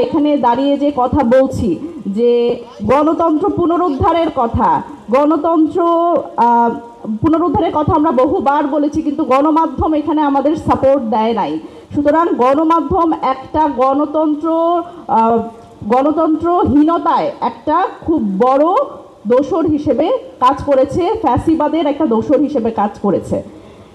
এখানে দাঁড়িয়ে যে কথা বলছি যে গণতন্ত্র পুনরুদ্ধারের কথা, গণতন্ত্র পুনরুদ্ধারের কথা আমরা বহুবার বলেছি, কিন্তু গণমাধ্যম এখানে আমাদের সাপোর্ট দেয় নাই। সুতরাং গণমাধ্যম একটা গণতন্ত্রহীনতায় একটা খুব বড় দোসর হিসেবে কাজ করেছে, ফ্যাসিবাদের একটা দোসর হিসেবে কাজ করেছে।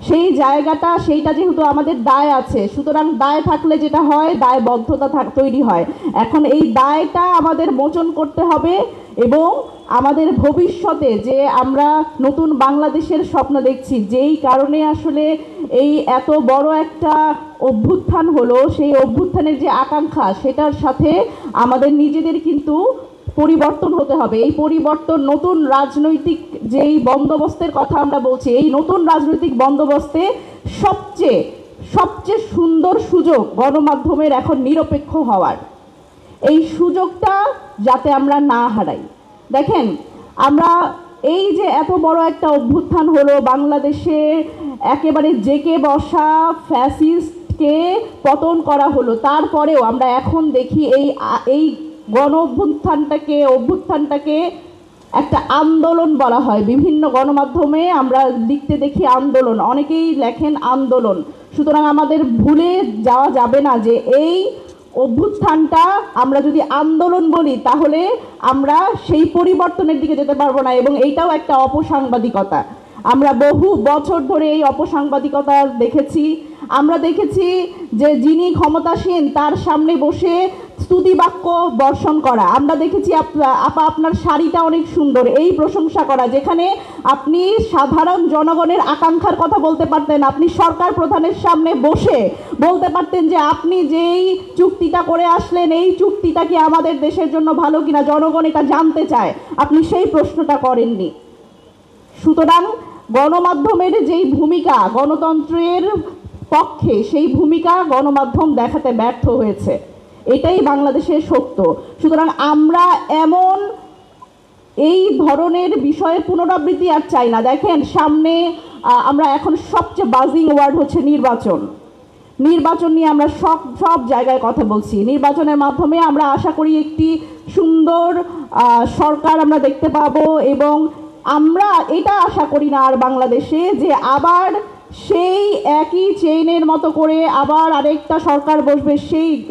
সেই জায়গাটা সেইটা যেহেতু আমাদের দায় আছে, সুতরাং দায় থাকলে যেটা হয় দায়বদ্ধতা তৈরি হয়। এখন এই দায়টা আমাদের মোচন করতে হবে এবং আমাদের ভবিষ্যতে যে আমরা নতুন বাংলাদেশের স্বপ্ন দেখছি, যেই কারণে আসলে এই এত বড় একটা অভ্যুত্থান হলো, সেই অভ্যুত্থানের যে আকাঙ্ক্ষা সেটার সাথে আমাদের নিজেদের কিন্তু পরিবর্তন হতে হবে। এই পরিবর্তন নতুন রাজনৈতিক যেই বন্দোবস্তের কথা আমরা বলছি, এই নতুন রাজনৈতিক বন্দোবস্তে সবচেয়ে সুন্দর সুযোগ গণমাধ্যমের এখন নিরপেক্ষ হওয়ার। এই সুযোগটা যাতে আমরা না হারাই। দেখেন, আমরা এই যে এত বড় একটা অভ্যুত্থান হলো, বাংলাদেশে একেবারে জেকে বসা ফ্যাসিস্টকে পতন করা হলো, তারপরেও আমরা এখন দেখি এই গণ অভ্যুত্থানটাকে একটা আন্দোলন বলা হয়। বিভিন্ন গণমাধ্যমে আমরা লিখতে দেখি আন্দোলন, অনেকেই লেখেন আন্দোলন। সুতরাং আমাদের ভুলে যাওয়া যাবে না যে এই অভ্যুত্থানটা আমরা যদি আন্দোলন বলি তাহলে আমরা সেই পরিবর্তনের দিকে যেতে পারবো না, এবং এইটাও একটা অপসাংবাদিকতা। আমরা বহু বছর ধরে এই অপসাংবাদিকতা দেখেছি। আমরা দেখেছি যে যিনি ক্ষমতাসীন তার সামনে বসে স্তুতি বাক্য বর্ষণ করা। আমরা দেখেছি আপা আপনার শাড়িটা অনেক সুন্দর, এই প্রশংসা করা, যেখানে আপনি সাধারণ জনগণের আকাঙ্ক্ষার কথা বলতে পারতেন। আপনি সরকার প্রধানের সামনে বসে বলতে পারতেন যে আপনি যেই চুক্তিটা করে আসলেন এই চুক্তিটা কি আমাদের দেশের জন্য ভালো কিনা, জনগণ এটা জানতে চায়। আপনি সেই প্রশ্নটা করেননি। সুতরাং গণমাধ্যমের যেই ভূমিকা গণতন্ত্রের পক্ষে, সেই ভূমিকা গণমাধ্যম দেখাতে ব্যর্থ হয়েছে, এটাই বাংলাদেশের সত্য। সুতরাং আমরা এই ধরনের বিষয়ের পুনরাবৃত্তি আর চাই না। দেখেন, সামনে আমরা এখন সবচেয়ে বাজিং ওয়ার্ড হচ্ছে নির্বাচন নিয়ে আমরা সব জায়গায় কথা বলছি। নির্বাচনের মাধ্যমে আমরা আশা করি একটি সুন্দর সরকার আমরা দেখতে পাবো, এবং আমরা এটা আশা করি না আর বাংলাদেশে যে আবার সেই একই চেইনের মতো করে আবার আরেকটা সরকার বসবে,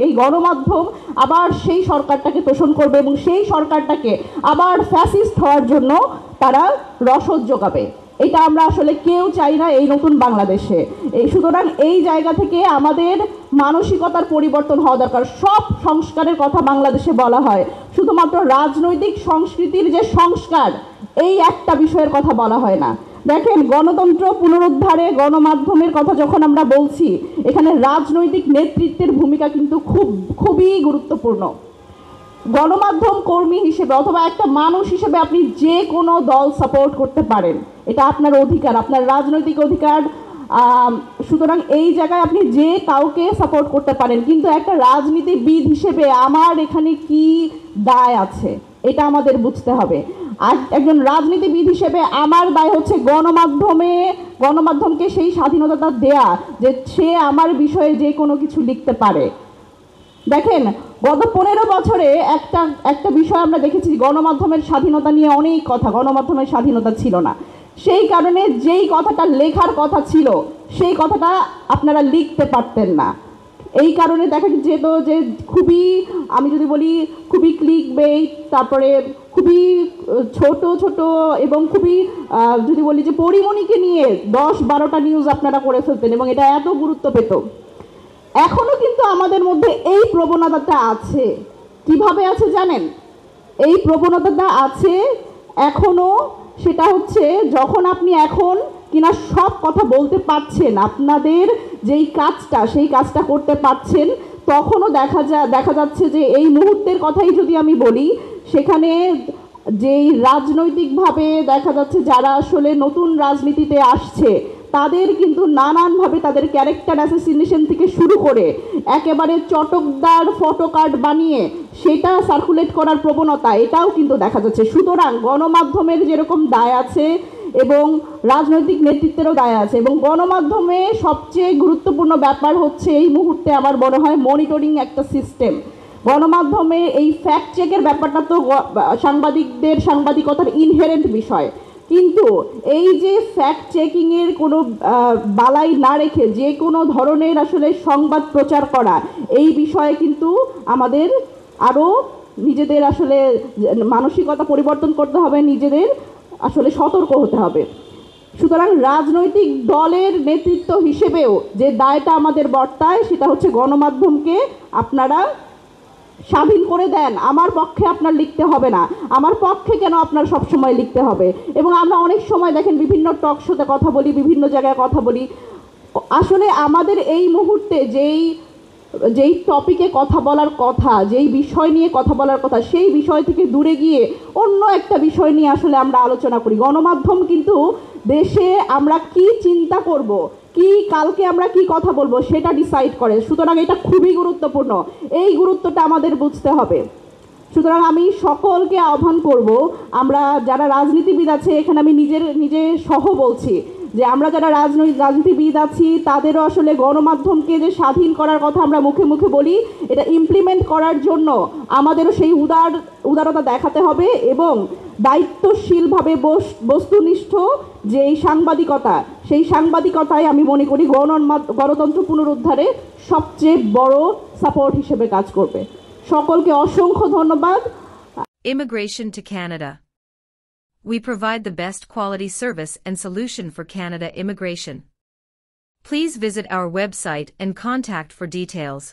এই গণমাধ্যম আবার সেই সরকারটাকে তোষণ করবে এবং সেই সরকারটাকে আবার ফ্যাসিস্ট হওয়ার জন্য তারা রসদ যোগাবে। এটা আমরা আসলে কেউ চাই না এই নতুন বাংলাদেশে। সুতরাং এই জায়গা থেকে আমাদের মানসিকতার পরিবর্তন হওয়া দরকার। সব সংস্কারের কথা বাংলাদেশে বলা হয়, শুধুমাত্র রাজনৈতিক সংস্কৃতির যে সংস্কার এই একটা বিষয়ের কথা বলা হয় না। দেখেন, গণতন্ত্র পুনরুদ্ধারে গণমাধ্যমের কথা যখন আমরা বলছি, এখানে রাজনৈতিক নেতৃত্বের ভূমিকা কিন্তু খুবই গুরুত্বপূর্ণ। গণমাধ্যম কর্মী হিসেবে অথবা একটা মানুষ হিসেবে আপনি যে কোনো দল সাপোর্ট করতে পারেন, এটা আপনার অধিকার, আপনার রাজনৈতিক অধিকার। সুতরাং এই জায়গায় আপনি যে কাউকে সাপোর্ট করতে পারেন, কিন্তু একটা রাজনীতিবিদ হিসেবে আমার এখানে কি দায় আছে এটা আমাদের বুঝতে হবে। আর একজন রাজনীতিবিদ হিসেবে আমার দায় হচ্ছে গণমাধ্যমকে সেই স্বাধীনতাটা দেয়া যে সে আমার বিষয়ে যে কোনো কিছু লিখতে পারে। দেখেন, গত 15 বছরে একটা বিষয় আমরা দেখেছি, গণমাধ্যমের স্বাধীনতা নিয়ে অনেক কথা, গণমাধ্যমের স্বাধীনতা ছিল না। সেই কারণে যেই কথাটা লেখার কথা ছিল সেই কথাটা আপনারা লিখতে পারতেন না। এই কারণে দেখা যেত যে আমি যদি বলি খুবই ক্লিকবেট, তারপরে খুবই ছোট এবং খুবই যদি বলি যে পরিমণিকে নিয়ে 10-12টা নিউজ আপনারা করে ফেলতেন এবং এটা এত গুরুত্ব পেত। এখনো কিন্তু আমাদের মধ্যে এই প্রবণতাটা আছে। কিভাবে আছে জানেন? এই প্রবণতাটা আছে এখনো, সেটা হচ্ছে যখন আপনি এখন কিনা সব কথা বলতে পারছেন, আপনাদের যেই কাজটা সেই কাজটা করতে পারছেন, তখনও দেখা যাচ্ছে যে এই মুহূর্তের কথাই যদি আমি বলি, সেখানে যেই রাজনৈতিকভাবে দেখা যাচ্ছে যারা আসলে নতুন রাজনীতিতে আসছে তাদের কিন্তু নানানভাবে তাদের ক্যারেক্টার অ্যাসাসিনেশন থেকে শুরু করে একেবারে চটকদার ফটোকার্ড বানিয়ে সেটা সার্কুলেট করার প্রবণতা, এটাও কিন্তু দেখা যাচ্ছে। সুতরাং গণমাধ্যমের যেরকম দায় আছে এবং রাজনৈতিক নেতৃত্বেরও দায় আছে, এবং গণমাধ্যমে সবচেয়ে গুরুত্বপূর্ণ ব্যাপার হচ্ছে এই মুহূর্তে আমার মনে হয় মনিটরিং একটা সিস্টেম। গণমাধ্যমে এই ফ্যাক্ট চেকের ব্যাপারটা তো সাংবাদিকদের সাংবাদিকতার ইনহেরেন্ট বিষয়, কিন্তু এই যে ফ্যাক্ট চেকিংয়ের কোনো বালাই না রেখে যে কোনো ধরনের আসলে সংবাদ প্রচার করা, এই বিষয়ে কিন্তু আমাদের আরও নিজেদের আসলে মানসিকতা পরিবর্তন করতে হবে, নিজেদের আসলে সতর্ক হতে হবে। সুতরাং রাজনৈতিক দলের নেতৃত্ব হিসেবেও যে দায়টা আমাদের বর্তায় সেটা হচ্ছে গণমাধ্যমকে আপনারা স্বাধীন করে দেন। আমার পক্ষে আপনার লিখতে হবে না, আমার পক্ষে কেন আপনার সবসময় লিখতে হবে। এবং আমরা অনেক সময় দেখেন বিভিন্ন টক শোতে কথা বলি, বিভিন্ন জায়গায় কথা বলি, আসলে আমাদের এই মুহূর্তে যেই টপিকে কথা বলার কথা, যেই বিষয় নিয়ে কথা বলার কথা, সেই বিষয় থেকে দূরে গিয়ে অন্য একটা বিষয় নিয়ে আসলে আমরা আলোচনা করি। গণমাধ্যম কিন্তু দেশে আমরা কি চিন্তা করব, কি কালকে আমরা কি কথা বলবো সেটা ডিসাইড করে। সুতরাং এটা খুবই গুরুত্বপূর্ণ, এই গুরুত্বটা আমাদের বুঝতে হবে। সুতরাং আমি সকলকে আহ্বান করব, আমরা যারা রাজনীতিবিদ আছে, এখানে আমি নিজে সহ বলছি যে আমরা যারা রাজনীতিবিদ আছি তাদেরও আসলে গণমাধ্যমকে যে স্বাধীন করার কথা আমরা মুখে মুখে বলি, এটা ইমপ্লিমেন্ট করার জন্য আমাদেরও সেই উদারতা দেখাতে হবে এবং দায়িত্বশীলভাবে বস্তুনিষ্ঠ যে সাংবাদিকতা, সেই সাংবাদিকতায় আমি মনে করি গণতন্ত্র পুনরুদ্ধারে সবচেয়ে বড় সাপোর্ট হিসেবে কাজ করবে। সকলকে অসংখ্য ধন্যবাদ। Immigration to Canada. We provide the best quality service and solution for Canada immigration. Please visit our website and contact for details.